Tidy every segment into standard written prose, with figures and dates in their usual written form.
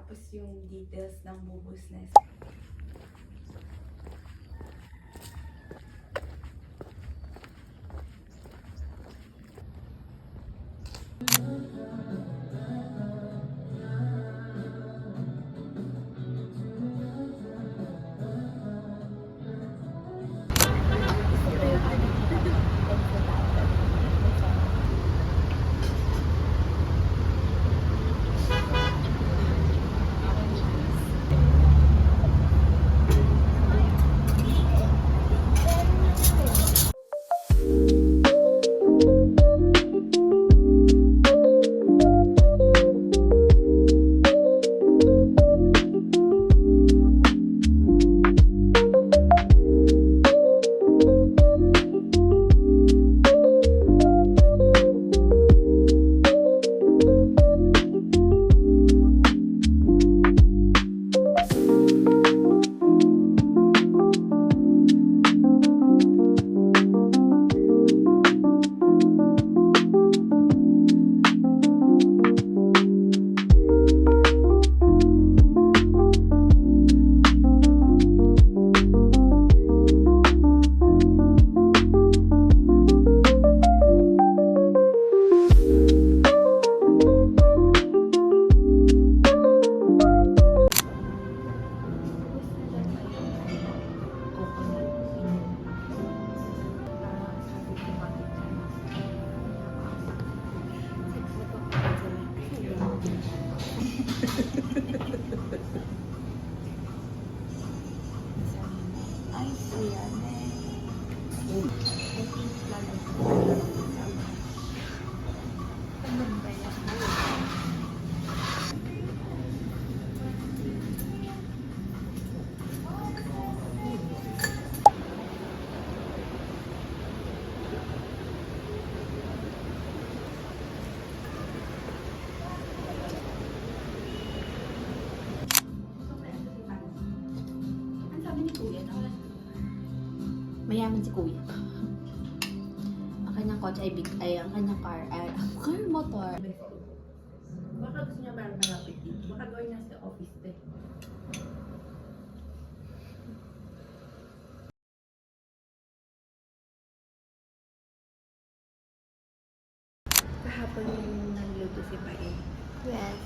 Tapos yung details ng bubusnes. Ay, siya mayaman si kuya. Ang kanyang kotse ay ang kanyang car motor. Baka gusto niya parang malapit dito. Baka gawin niya sa office day. Kahapon yung nagluto si Pae. Yes.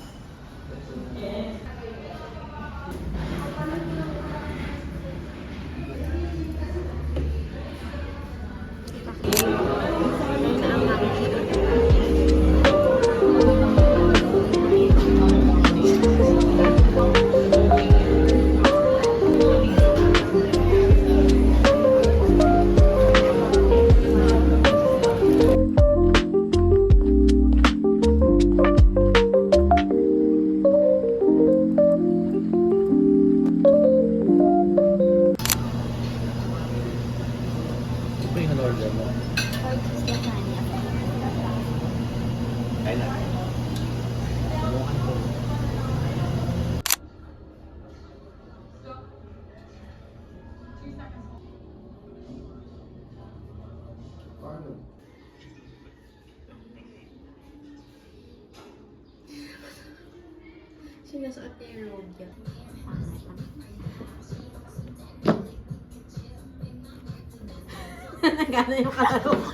order mo? Ay na. Subukan ko. Sinasuot niya yung robe niya. Nagana yung kalaro ko.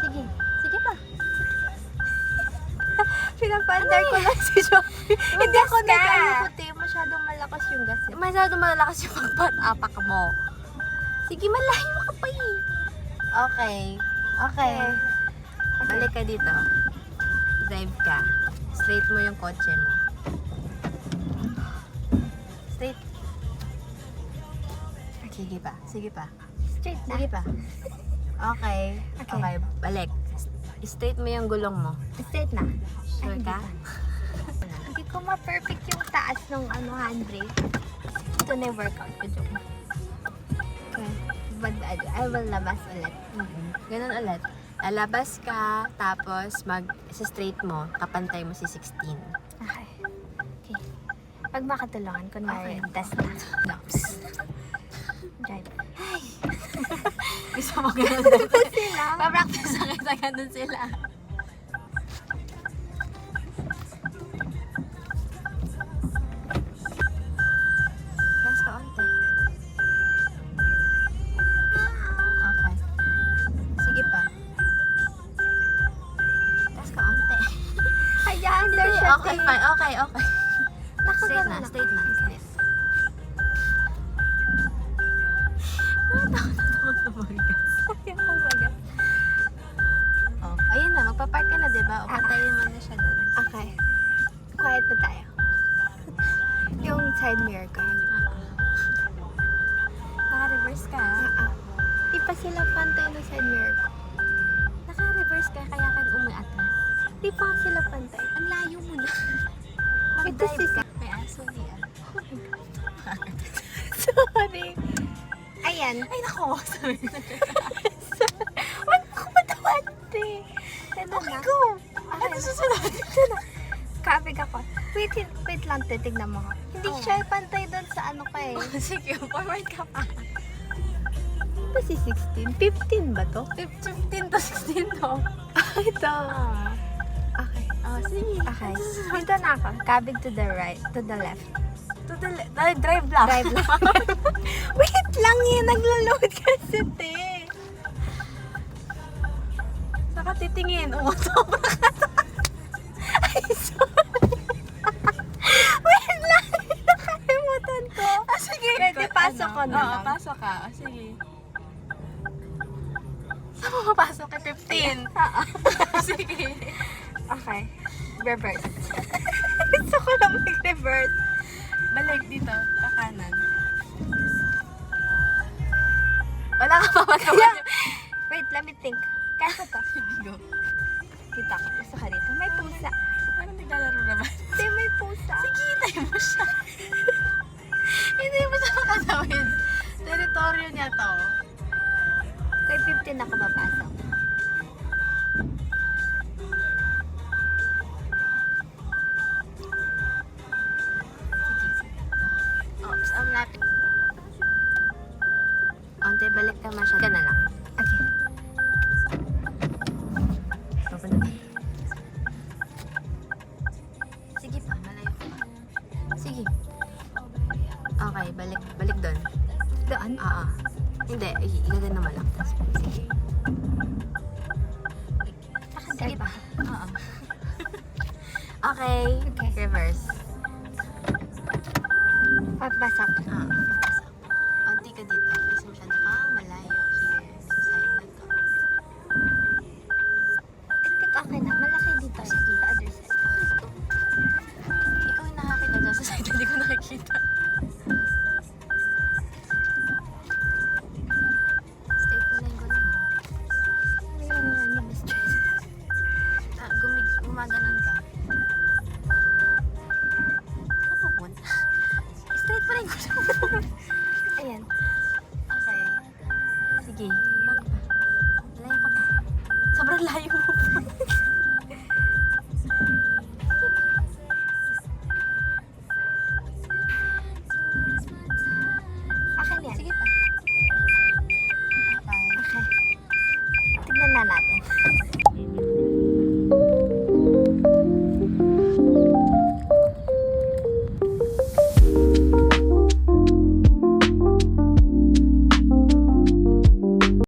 Sige, sige pa. Pinapandar ko lang si Joffrey. Hindi ako nag-ayukuti. Masyadong malakas yung gas. Masyadong malakas yung pagpatapak mo. Sige, malayo ka pa eh. Okay. Okay. Balik ka dito. Drive ka. Straight mo yung kotse mo. Straight. Sige pa. Sige pa. Straight na. Sige pa. Okay. Okay. Okay. Balik. Straight mo yung gulong mo. Straight na. Sure ka? Hindi ko ma-perfect yung taas ng handbrake. Ito na yung workout ko dyan. Okay. But I will labas ulit. Ganun ulit. Lalabas ka, tapos sa straight mo, kapantay mo si 16. Okay. Okay. Pag makatulungan, kunwari, test na. Drive. Gusto mo ganun din. Sila. Pa-practice na kita, ganun sila. Gas ka onte. Okay. Sige pa. Gas ka onte. Ayan, there's Hindi, your okay, thing. fine. Okay. Straight na, Nakagano straight na. Straight. Takot na mag-gas. Oh, ayun na, magpa-park ka na, diba? O, patayin mo na siya doon. Okay. Quiet na tayo. Yung side mirror ko. Naka-reverse ka. Di pa sila pantay ng side mirror ko. Naka-reverse ka, kaya ka umiatras. Di pa sila pantay. Ang layo mo na. Ito si... May aso niya. Sorry. Ayan. Ay, nako. Sabi na. Wag ko matawante. Ito na. Go! Okay Ano na. susunod? Ito na. Kabig ako. Wait lang, titignan mo ko. Hindi Oh. siya pantay doon sa ano ka eh. Sige, forward ka pa. Ba si 16? 15 ba to? 15 to 16 to. Ito. Okay. Oh, sige. Okay. Dito na ako. Kabig to the right, to the left. To the drive lang. Drive lang. Wait lang yun. Naglo-load kasi, te. Saka titingin. Sobra ka. Ay, sorry. Wait lang. Nakalimutan ko. Sige. Pwede, pasok ko na Oo, lang. pasok ka. O, sige. Saan mo mapasok kay 15? Sige. Okay. Reverse. Gusto ko lang mag-reverse. Balik dito, pa kanan. Wala ka pa matawa. Wait, let me think. Kaya ko to. Go. Kita ko. Gusto ka dito. May pusa. Parang naglalaro naman. Hindi, may pusa. Sige, hintay mo siya. Hindi mo siya makatawid. Teritoryo niya to. Kay 15 ako mapasok. Oh, so ang lapit. Onte, balik ka masya. Ka na lang. Okay. Papunta ka. Sige pa, malayo ka pa. Sige. Okay, balik doon. Doon? Oo. Hindi, igagano mo lang. Tapos, sige. Nakadrive ba? Oo. Okay. Okay. Reverse. Papasok. Papasok. Onti ka dito. Kasi masyado kang malayo here. Sa side na to. I think okay na. Malaki dito. Sige. Sa other side. Okay. Ikaw yung nakakita dyan sa side. Hindi ko nakikita. Straight mo na yung gulong mo. Ayun nga niya, mistress. Gumaganon ka. Kapapun. Straight pa rin ko siya. Ayan. Okay. Sige. Back pa. Layo ka pa. Sobrang layo mo pa.